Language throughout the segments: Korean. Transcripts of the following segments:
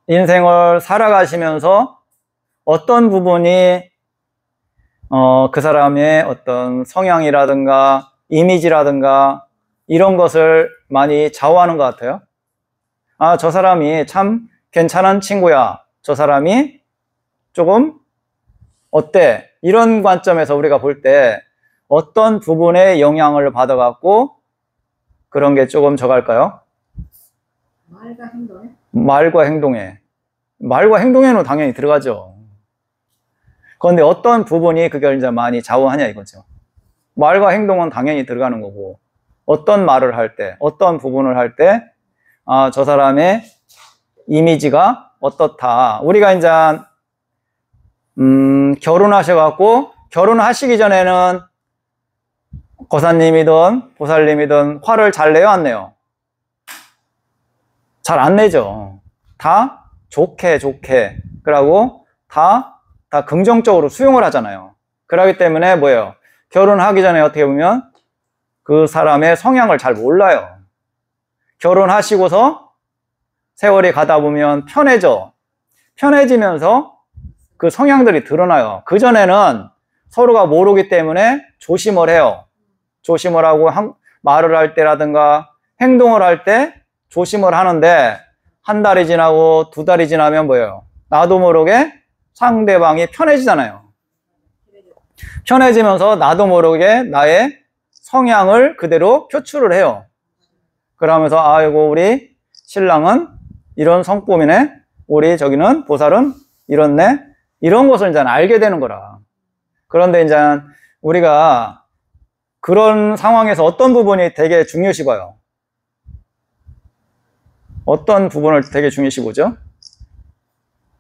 인생을 살아가시면서 어떤 부분이 그 사람의 어떤 성향이라든가 이미지라든가 이런 것을 많이 좌우하는 것 같아요. 아, 저 사람이 참 괜찮은 친구야. 저 사람이 조금 어때? 이런 관점에서 우리가 볼 때 어떤 부분에 영향을 받아갖고 그런 게 조금 저갈까요? 말과 행동에? 말과 행동에. 말과 행동에는 당연히 들어가죠. 그런데 어떤 부분이 그걸 이제 많이 좌우하냐 이거죠. 말과 행동은 당연히 들어가는 거고, 어떤 말을 할 때, 어떤 부분을 할 때, 아, 저 사람의 이미지가 어떻다. 우리가 이제, 결혼하셔갖고, 결혼하시기 전에는 거사님이든 보살님이든 화를 잘 내요, 안 내요? 잘 안 내죠. 다 좋게. 그러고 다 긍정적으로 수용을 하잖아요. 그러기 때문에 뭐예요? 결혼하기 전에 어떻게 보면 그 사람의 성향을 잘 몰라요. 결혼하시고서 세월이 가다 보면 편해지면서 그 성향들이 드러나요. 그전에는 서로가 모르기 때문에 조심을 해요. 조심을 하고 말을 할 때라든가 행동을 할 때 조심을 하는데 한 달이 지나고 두 달이 지나면 뭐예요? 나도 모르게 상대방이 편해지잖아요. 편해지면서 나도 모르게 나의 성향을 그대로 표출을 해요. 그러면서 아이고 우리 신랑은 이런 성품이네, 우리 저기는 보살은 이렇네, 이런 것을 이제 알게 되는 거라. 그런데 이제 우리가 그런 상황에서 어떤 부분이 되게 중요시 봐요? 어떤 부분을 되게 중요시 보죠?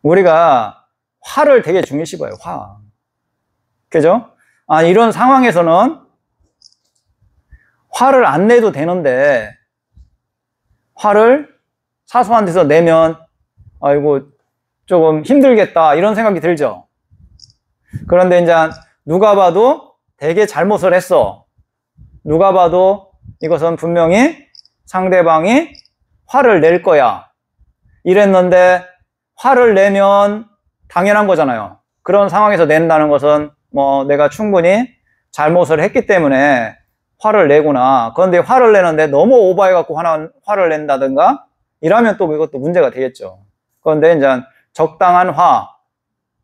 우리가 화를 되게 중요시 봐요. 화. 그죠? 아, 이런 상황에서는 화를 안 내도 되는데 화를 사소한 데서 내면 아이고 조금 힘들겠다 이런 생각이 들죠. 그런데 이제 누가 봐도 되게 잘못을 했어. 누가 봐도 이것은 분명히 상대방이 화를 낼 거야. 이랬는데 화를 내면 당연한 거잖아요. 그런 상황에서 낸다는 것은 뭐 내가 충분히 잘못을 했기 때문에 화를 내구나. 그런데 화를 내는데 너무 오버해갖고 화를 낸다든가 이러면 또 이것도 문제가 되겠죠. 그런데 이제 적당한 화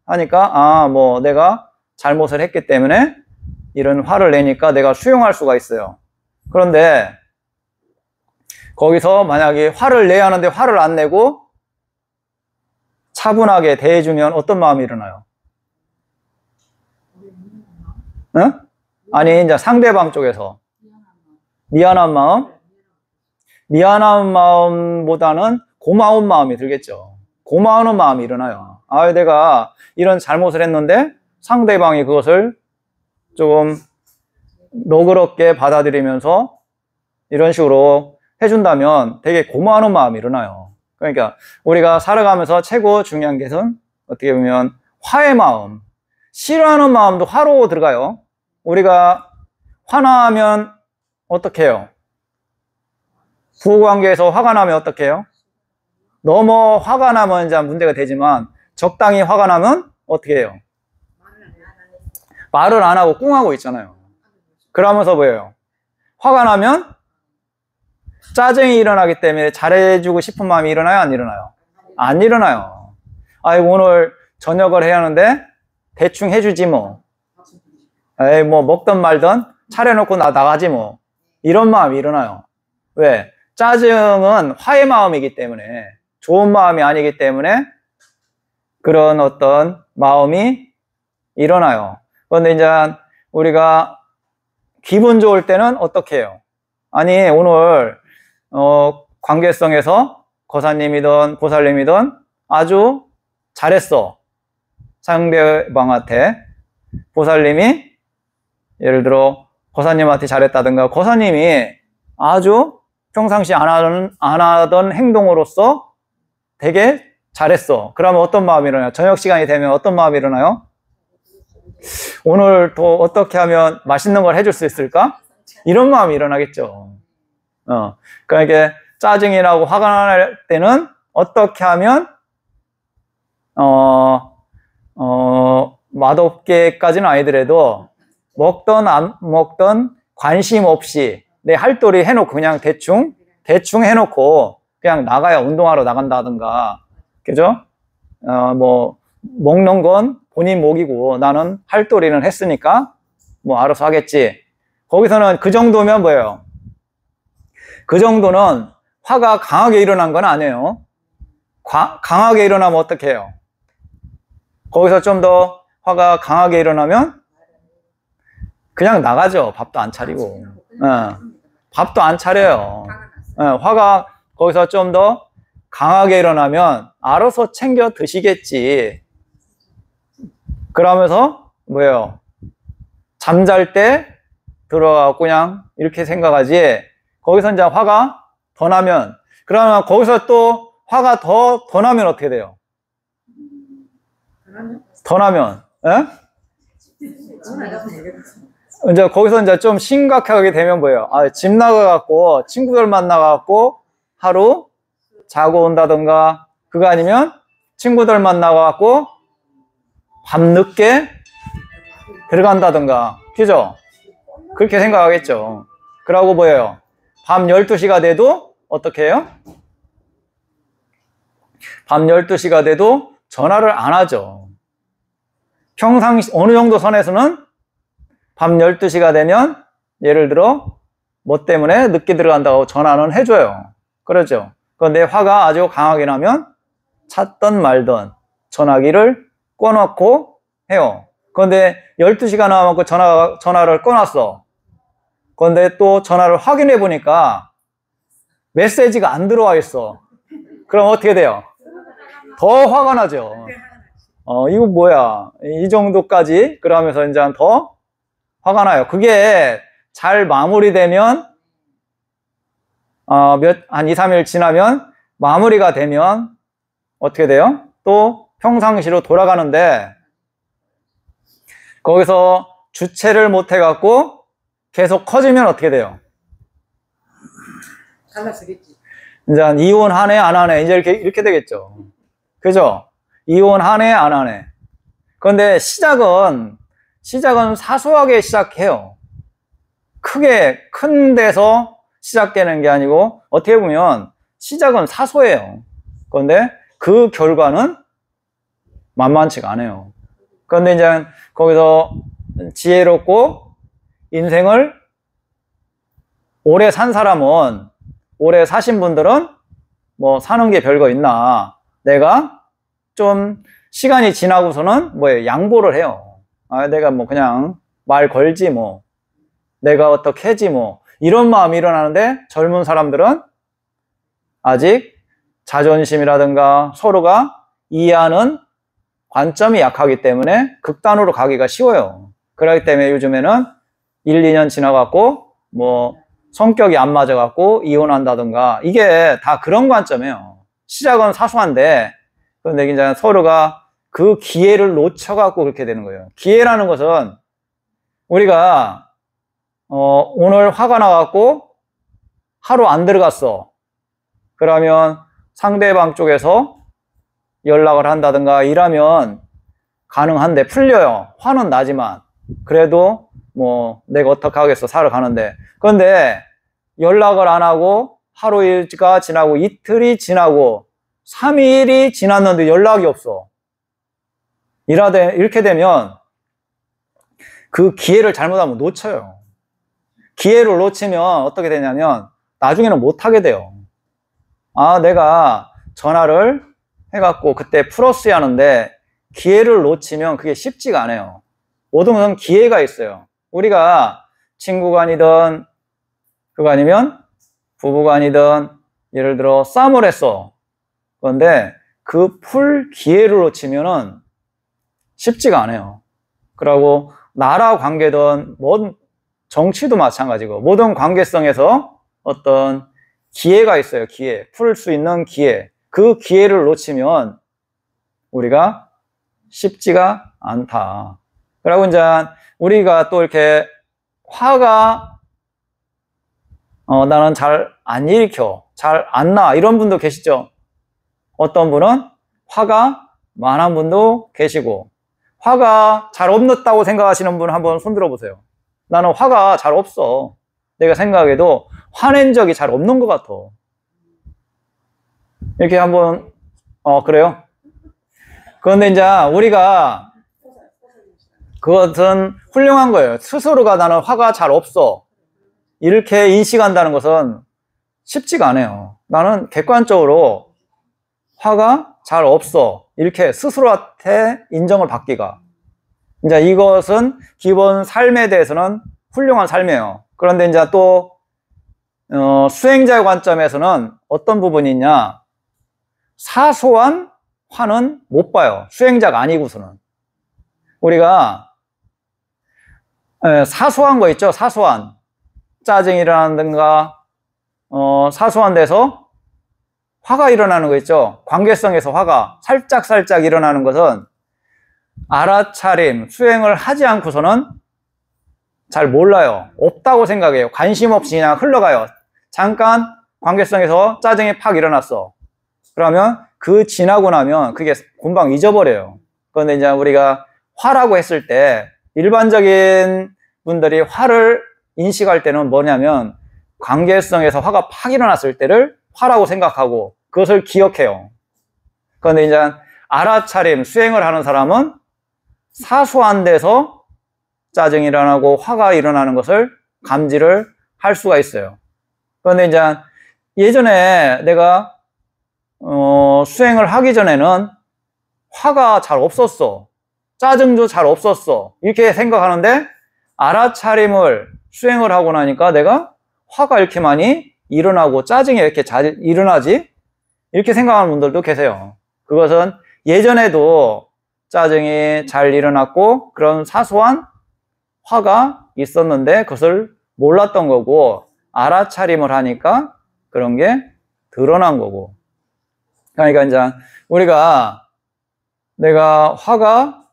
하니까 아, 뭐 내가 잘못을 했기 때문에 이런 화를 내니까 내가 수용할 수가 있어요. 그런데 거기서 만약에 화를 내야 하는데 화를 안 내고 차분하게 대해주면 어떤 마음이 일어나요? 응? 아니 이제 상대방 쪽에서 미안한 마음보다는 고마운 마음이 들겠죠. 고마운 마음이 일어나요. 아, 내가 이런 잘못을 했는데 상대방이 그것을 조금 너그럽게 받아들이면서 이런 식으로 해준다면 되게 고마운 마음이 일어나요. 그러니까 우리가 살아가면서 최고 중요한 것은 어떻게 보면 화의 마음, 싫어하는 마음도 화로 들어가요. 우리가 화나면 어떻게 해요? 부부관계에서 화가 나면 어떻게 해요? 너무 화가 나면 이제 문제가 되지만 적당히 화가 나면 어떻게 해요? 말을 안 하고 꿍하고 있잖아요. 그러면서 뭐예요? 화가 나면 짜증이 일어나기 때문에 잘해주고 싶은 마음이 일어나요? 안 일어나요? 안 일어나요. 아이고 오늘 저녁을 해야 하는데 대충 해주지 뭐. 에이 뭐 먹든 말든 차려놓고 나가지 뭐. 이런 마음이 일어나요. 왜? 짜증은 화의 마음이기 때문에, 좋은 마음이 아니기 때문에 그런 어떤 마음이 일어나요. 그런데 이제 우리가 기분 좋을 때는 어떻게 해요? 아니 오늘 관계성에서 거사님이든 보살님이든 아주 잘했어. 상대방한테 보살님이 예를 들어 거사님한테 잘했다든가 거사님이 아주 평상시 안 하던 행동으로서 되게 잘했어. 그러면 어떤 마음이 일어나요? 저녁 시간이 되면 어떤 마음이 일어나요? 오늘 또 어떻게 하면 맛있는 걸 해줄 수 있을까? 이런 마음이 일어나겠죠. 그러니까 이게 짜증이 나고 화가 날 때는 어떻게 하면 맛없게까지는 아니더라도 먹던 안 먹던 관심 없이 내 할도리 해놓고 그냥 대충 해놓고 그냥 나가야 운동하러 나간다든가, 그죠? 뭐 먹는 건 본인 목이고 나는 할도리는 했으니까 뭐 알아서 하겠지. 거기서는 그 정도면 뭐예요? 그 정도는 화가 강하게 일어난 건 아니에요. 강하게 일어나면 어떻게 해요? 거기서 좀 더 화가 강하게 일어나면 그냥 나가죠. 밥도 안 차리고. 밥도 안 차려요. 화가 거기서 좀 더 강하게 일어나면 알아서 챙겨 드시겠지. 그러면서 뭐예요? 잠잘 때 들어가고 그냥 이렇게 생각하지. 거기서 이제 화가 더 나면, 그러면 거기서 또 화가 더 나면 어떻게 돼요? 더 나면, 예? 이제 거기서 이제 좀 심각하게 되면 뭐예요? 집 나가갖고 친구들 만나갖고 하루 자고 온다던가, 그거 아니면 친구들 만나갖고 밤늦게 들어간다던가, 그죠? 그렇게 생각하겠죠. 그러고 뭐예요? 밤 12시가 돼도 어떻게 해요? 밤 12시가 돼도 전화를 안 하죠. 평상시 어느 정도 선에서는 밤 12시가 되면 예를 들어 뭐 때문에 늦게 들어간다고 전화는 해줘요. 그러죠. 그런데 화가 아주 강하게 나면 찾던 말던 전화기를 꺼놓고 해요. 그런데 12시가 남았고 전화를 꺼놨어. 그런데 또 전화를 확인해 보니까 메시지가 안 들어와 있어. 그럼 어떻게 돼요? 더 화가 나죠. 이거 뭐야? 이 정도까지? 그러면서 이제 더 화가 나요. 그게 잘 마무리되면, 한 2, 3일 지나면 마무리가 되면 어떻게 돼요? 또 평상시로 돌아가는데, 거기서 주체를 못 해갖고 계속 커지면 어떻게 돼요? 갈라지겠지. 이제 이혼하네, 안 하네, 이제 이렇게 되겠죠. 그죠? 이혼하네, 안 하네. 그런데 시작은 사소하게 시작해요. 큰 데서 시작되는 게 아니고, 어떻게 보면 시작은 사소해요. 그런데 그 결과는 만만치가 않아요. 그런데 이제 거기서 지혜롭고 인생을 오래 산 사람은, 오래 사신 분들은 뭐 사는 게 별거 있나, 내가 좀 시간이 지나고서는 뭐예요? 양보를 해요. 내가 뭐 그냥 말 걸지 뭐, 내가 어떻게 하지 뭐, 이런 마음이 일어나는데, 젊은 사람들은 아직 자존심이라든가 서로가 이해하는 관점이 약하기 때문에 극단으로 가기가 쉬워요. 그렇기 때문에 요즘에는 1, 2년 지나갖고 뭐 성격이 안 맞아갖고 이혼한다든가, 이게 다 그런 관점이에요. 시작은 사소한데, 그런데 이제 서로가 그 기회를 놓쳐갖고 그렇게 되는 거예요. 기회라는 것은 우리가 오늘 화가 나갖고 하루 안 들어갔어. 그러면 상대방 쪽에서 연락을 한다든가 이러면 가능한데, 풀려요. 화는 나지만. 그래도 뭐 내가 어떻게 하겠어, 사러 가는데. 그런데 연락을 안 하고 하루가 지나고 이틀이 지나고 3일이 지났는데 연락이 없어. 이렇게 되면 그 기회를 잘못하면 놓쳐요. 기회를 놓치면 어떻게 되냐면 나중에는 못하게 돼요. 내가 전화를 해갖고 그때 풀었어야 하는데 기회를 놓치면 그게 쉽지가 않아요. 모든 것은 기회가 있어요. 우리가 친구간이든 그거 아니면 부부간이든 예를 들어 싸움을 했어. 그런데 그 풀 기회를 놓치면은 쉽지가 않아요. 그리고 나라 관계든 정치도 마찬가지고 모든 관계성에서 어떤 기회가 있어요. 기회. 풀 수 있는 기회. 그 기회를 놓치면 우리가 쉽지가 않다. 그리고 이제 우리가 또 이렇게 화가 나는 잘 안 일으켜. 잘 안 나. 이런 분도 계시죠? 어떤 분은 화가 많은 분도 계시고, 화가 잘 없었다고 생각하시는 분 한번 손 들어보세요. 나는 화가 잘 없어. 내가 생각해도 화낸 적이 잘 없는 것 같아. 이렇게 한번, 그래요? 그런데 이제 우리가 그것은 훌륭한 거예요. 스스로가 나는 화가 잘 없어. 이렇게 인식한다는 것은 쉽지가 않아요. 나는 객관적으로 화가 잘 없어. 이렇게 스스로한테 인정을 받기가. 이제 이것은 기본 삶에 대해서는 훌륭한 삶이에요. 그런데 이제 또, 수행자의 관점에서는 어떤 부분이 있냐. 사소한 화는 못 봐요. 수행자가 아니고서는. 우리가, 사소한 거 있죠? 사소한. 짜증이 일어나는가, 사소한 데서 화가 일어나는 거 있죠? 관계성에서 화가 살짝 일어나는 것은 알아차림, 수행을 하지 않고서는 잘 몰라요. 없다고 생각해요. 관심 없이 그냥 흘러가요. 잠깐 관계성에서 짜증이 팍 일어났어. 그러면 그 지나고 나면 그게 금방 잊어버려요. 그런데 이제 우리가 화라고 했을 때 일반적인 분들이 화를 인식할 때는 뭐냐면 관계성에서 화가 팍 일어났을 때를 화라고 생각하고 그것을 기억해요. 그런데 이제 알아차림, 수행을 하는 사람은 사소한 데서 짜증이 일어나고 화가 일어나는 것을 감지를 할 수가 있어요. 그런데 이제 예전에 내가 수행을 하기 전에는 화가 잘 없었어. 짜증도 잘 없었어. 이렇게 생각하는데 알아차림을 수행을 하고 나니까 내가 화가 이렇게 많이 일어나고 짜증이 이렇게 잘 일어나지? 이렇게 생각하는 분들도 계세요. 그것은 예전에도 짜증이 잘 일어났고 그런 사소한 화가 있었는데 그것을 몰랐던 거고 알아차림을 하니까 그런 게 드러난 거고. 그러니까 이제 우리가 내가 화가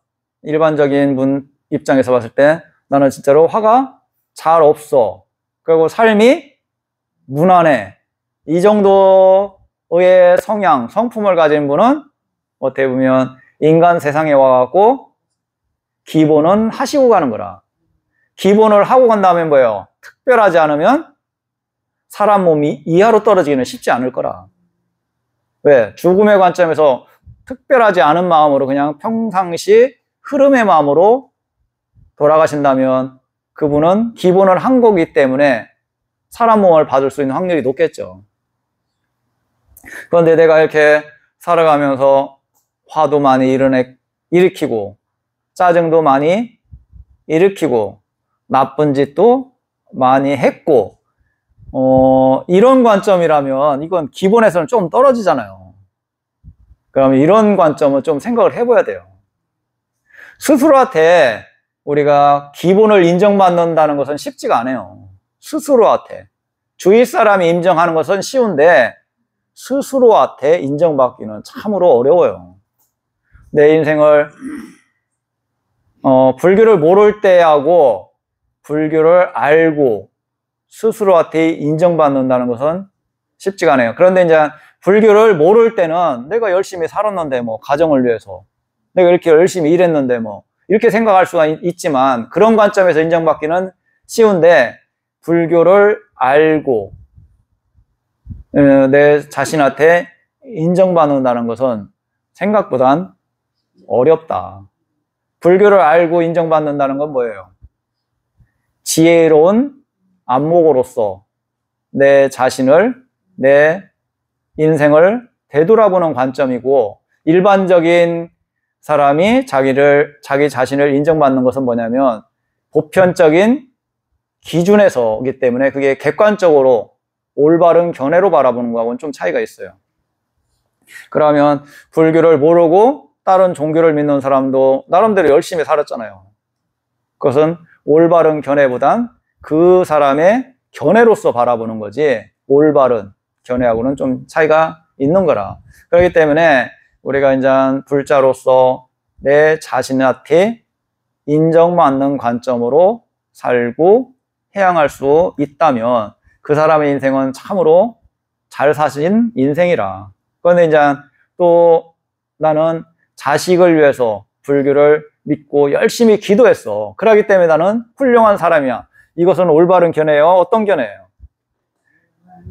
일반적인 분 입장에서 봤을 때 나는 진짜로 화가 잘 없어. 그리고 삶이 무난해. 이 정도의 성향, 성품을 가진 분은 어떻게 보면 인간 세상에 와갖고 기본은 하시고 가는 거라. 기본을 하고 간 다음에 뭐예요? 특별하지 않으면 사람 몸이 이하로 떨어지기는 쉽지 않을 거라. 왜? 죽음의 관점에서 특별하지 않은 마음으로 그냥 평상시 흐름의 마음으로 돌아가신다면 그분은 기본을 한 거기 때문에 사람 몸을 받을 수 있는 확률이 높겠죠. 그런데 내가 이렇게 살아가면서 화도 많이 일으키고 짜증도 많이 일으키고 나쁜 짓도 많이 했고 이런 관점이라면 이건 기본에서는 좀 떨어지잖아요. 그러면 이런 관점은 좀 생각을 해봐야 돼요. 스스로한테 우리가 기본을 인정받는다는 것은 쉽지가 않아요. 스스로한테. 주위 사람이 인정하는 것은 쉬운데 스스로한테 인정받기는 참으로 어려워요. 내 인생을 불교를 모를 때하고 불교를 알고 스스로한테 인정받는다는 것은 쉽지가 않아요. 그런데 이제 불교를 모를 때는 내가 열심히 살았는데 뭐 가정을 위해서 내가 이렇게 열심히 일했는데 뭐 이렇게 생각할 수가 있지만 그런 관점에서 인정받기는 쉬운데 불교를 알고 내 자신한테 인정받는다는 것은 생각보단 어렵다. 불교를 알고 인정받는다는 건 뭐예요? 지혜로운 안목으로서 내 자신을, 내 인생을 되돌아보는 관점이고 일반적인 사람이 자기 자신을 인정받는 것은 뭐냐면 보편적인 기준에서이기 때문에 그게 객관적으로 올바른 견해로 바라보는 거하고는 좀 차이가 있어요. 그러면 불교를 모르고 다른 종교를 믿는 사람도 나름대로 열심히 살았잖아요. 그것은 올바른 견해보단 그 사람의 견해로서 바라보는 거지 올바른 견해하고는 좀 차이가 있는 거라. 그렇기 때문에 우리가 이제 불자로서 내 자신한테 인정받는 관점으로 살고 해양할 수 있다면 그 사람의 인생은 참으로 잘 사신 인생이라. 그런데 이제 또 나는 자식을 위해서 불교를 믿고 열심히 기도했어. 그러기 때문에 나는 훌륭한 사람이야. 이것은 올바른 견해예요? 어떤 견해예요?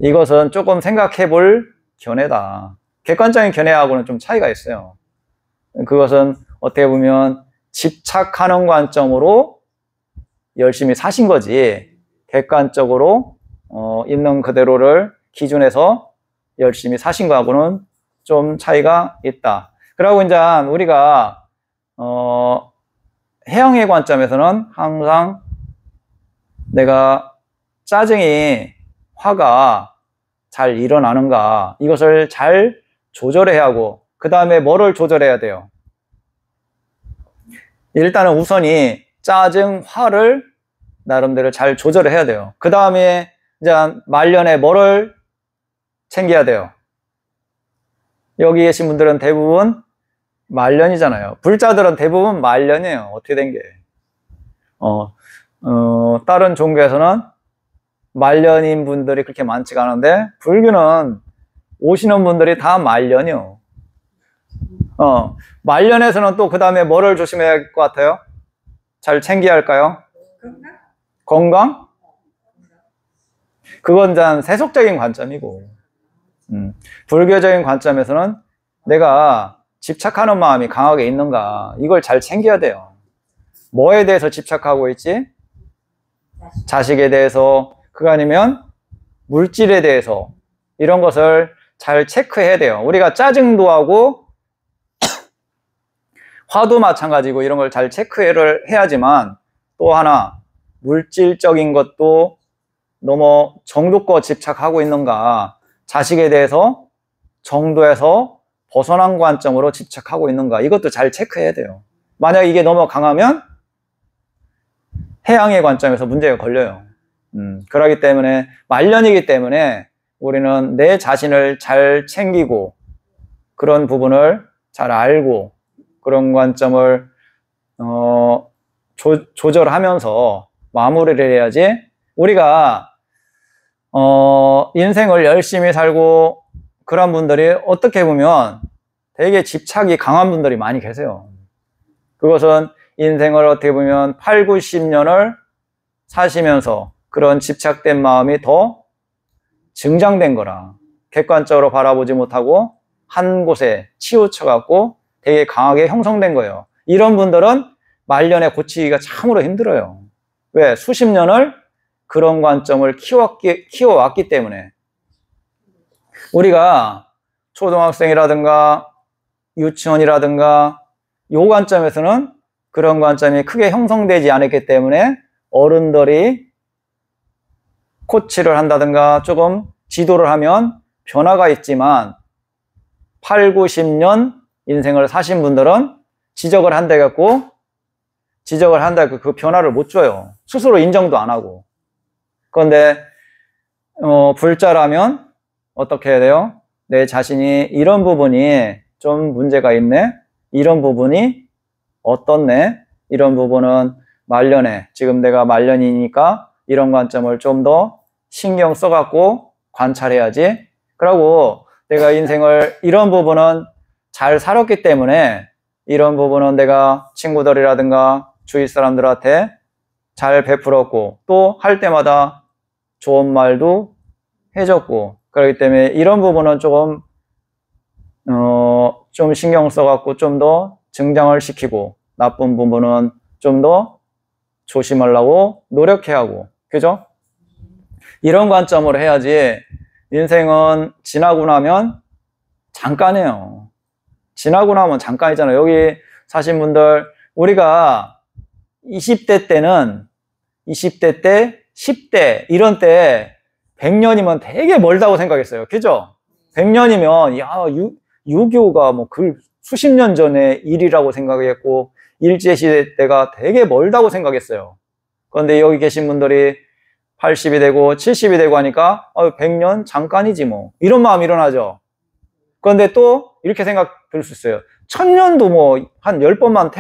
이것은 조금 생각해 볼 견해다. 객관적인 견해하고는 좀 차이가 있어요. 그것은 어떻게 보면 집착하는 관점으로 열심히 사신 거지, 객관적으로 있는 그대로를 기준해서 열심히 사신 거하고는 좀 차이가 있다. 그리고 이제 우리가 해양의 관점에서는 항상 내가 짜증이, 화가 잘 일어나는가, 이것을 잘 조절해야 하고, 그 다음에 뭐를 조절해야 돼요? 일단은 우선이 짜증, 화를 나름대로 잘 조절해야 돼요. 그 다음에 이제 말년에 뭐를 챙겨야 돼요? 여기 계신 분들은 대부분 말년이잖아요. 불자들은 대부분 말년이에요. 어떻게 된 게? 다른 종교에서는 말년인 분들이 그렇게 많지가 않은데, 불교는 오시는 분들이 다 말년이요. 말년에서는 또 그 다음에 뭐를 조심해야 할 것 같아요? 잘 챙겨야 할까요? 건강? 그건 단 세속적인 관점이고, 불교적인 관점에서는 내가 집착하는 마음이 강하게 있는가, 이걸 잘 챙겨야 돼요. 뭐에 대해서 집착하고 있지? 자식에 대해서, 그거 아니면 물질에 대해서, 이런 것을 잘 체크해야 돼요. 우리가 짜증도 하고 화도 마찬가지고 이런 걸 잘 체크를 해야지만, 또 하나 물질적인 것도 너무 정도껏 집착하고 있는가, 자식에 대해서 정도에서 벗어난 관점으로 집착하고 있는가, 이것도 잘 체크해야 돼요. 만약 이게 너무 강하면 해양의 관점에서 문제가 걸려요. 그렇기 때문에 말년이기 때문에 우리는 내 자신을 잘 챙기고 그런 부분을 잘 알고 그런 관점을 조절하면서 마무리를 해야지, 우리가 인생을 열심히 살고 그런 분들이 어떻게 보면 되게 집착이 강한 분들이 많이 계세요. 그것은 인생을 어떻게 보면 8, 90년을 사시면서 그런 집착된 마음이 더 증장된 거라, 객관적으로 바라보지 못하고 한 곳에 치우쳐갖고 되게 강하게 형성된 거예요. 이런 분들은 말년에 고치기가 참으로 힘들어요. 왜? 수십 년을 그런 관점을 키워왔기 때문에. 우리가 초등학생이라든가 유치원이라든가 요 관점에서는 그런 관점이 크게 형성되지 않았기 때문에 어른들이 코치를 한다든가 조금 지도를 하면 변화가 있지만, 8, 90년 인생을 사신 분들은 지적을 한다고 그 변화를 못 줘요. 스스로 인정도 안 하고. 그런데 불자라면 어떻게 해야 돼요? 내 자신이 이런 부분이 좀 문제가 있네, 이런 부분이 어떻네, 이런 부분은 말년에, 지금 내가 말년이니까 이런 관점을 좀 더 신경 써갖고 관찰해야지. 그러고 내가 인생을 이런 부분은 잘 살았기 때문에 이런 부분은 내가 친구들이라든가 주위 사람들한테 잘 베풀었고 또 할 때마다 좋은 말도 해줬고, 그렇기 때문에 이런 부분은 조금 좀 신경 써갖고 좀 더 증장을 시키고, 나쁜 부분은 좀 더 조심하려고 노력해야 하고, 그죠? 이런 관점으로 해야지. 인생은 지나고 나면 잠깐이에요. 지나고 나면 잠깐이잖아요. 여기 사신 분들, 우리가 20대 때는 20대 때, 10대 이런 때 100년이면 되게 멀다고 생각했어요. 그죠? 100년이면 야, 유교가 뭐 그 수십 년 전의 일이라고 생각했고 일제시대 때가 되게 멀다고 생각했어요. 그런데 여기 계신 분들이 80이 되고 70이 되고 하니까 100년 잠깐이지 뭐, 이런 마음이 일어나죠. 그런데 또 이렇게 생각 들 수 있어요. 1000년도 뭐 한 10번만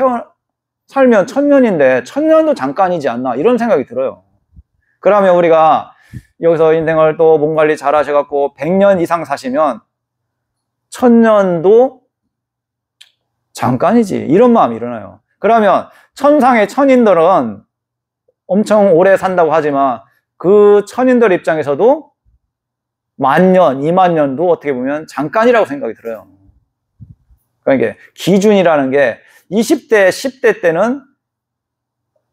살면 1000년인데 1000년도 잠깐이지 않나, 이런 생각이 들어요. 그러면 우리가 여기서 인생을 또 몸 관리 잘 하셔갖고 100년 이상 사시면 1000년도 잠깐이지. 이런 마음이 일어나요. 그러면 천상의 천인들은 엄청 오래 산다고 하지만 그 천인들 입장에서도 10,000년, 20,000년도 어떻게 보면 잠깐이라고 생각이 들어요. 그러니까 이게 기준이라는 게 20대, 10대 때는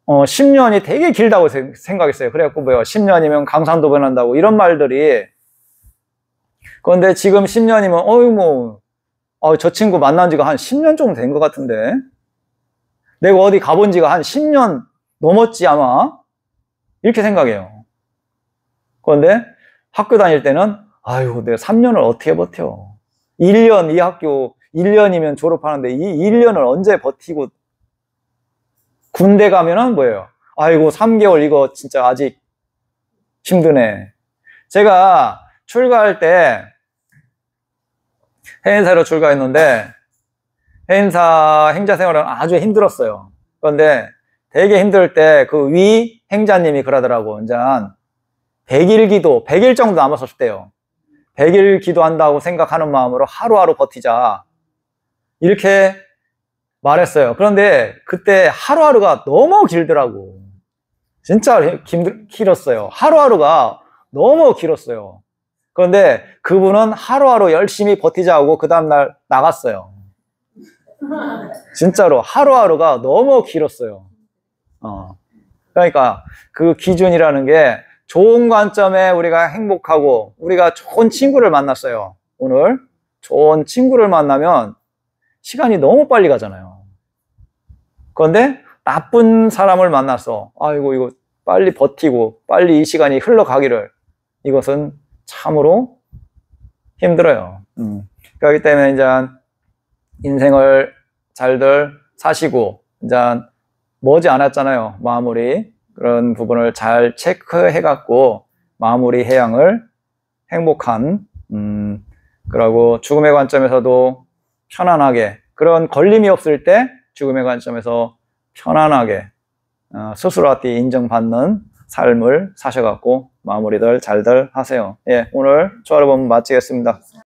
10년이 되게 길다고 생각했어요. 그래갖고 뭐요? 10년이면 강산도 변한다고 이런 말들이. 그런데 지금 10년이면 저 친구 만난 지가 한 10년 정도 된 것 같은데 내가 어디 가본 지가 한 10년 넘었지 아마 이렇게 생각해요. 그런데 학교 다닐 때는 아유 내가 3년을 어떻게 버텨 1년 이 학교 1년이면 졸업하는데 이 1년을 언제 버티고 군대 가면은 뭐예요? 아이고 3개월 이거 진짜 아직 힘드네. 제가 출가할 때 해인사로 출가했는데 해인사 행자 생활은 아주 힘들었어요. 그런데 되게 힘들 때 그 위 행자님이 그러더라고. 이제 한 100일 기도, 100일 정도 남았을 때요. 100일 기도한다고 생각하는 마음으로 하루하루 버티자. 이렇게 말했어요. 그런데 그때 하루하루가 너무 길더라고. 진짜 길었어요. 하루하루가 너무 길었어요. 그런데 그분은 하루하루 열심히 버티자고 그 다음날 나갔어요. 진짜로 하루하루가 너무 길었어요. 그러니까 그 기준이라는 게 좋은 관점에 우리가 행복하고 우리가 좋은 친구를 만났어요. 오늘 좋은 친구를 만나면 시간이 너무 빨리 가잖아요. 그런데 나쁜 사람을 만나서 아이고 이거 빨리 버티고 빨리 이 시간이 흘러가기를 이것은 참으로 힘들어요. 그렇기 때문에 이제 인생을 잘들 사시고 이제 머지 않았잖아요. 마무리 그런 부분을 잘 체크해 갖고 마무리 해양을 행복한 그리고 죽음의 관점에서도 편안하게 그런 걸림이 없을 때 죽음의 관점에서 편안하게 스스로한테 인정받는 삶을 사셔갖고 마무리들 잘들 하세요. 예, 오늘 조화를 보면 마치겠습니다.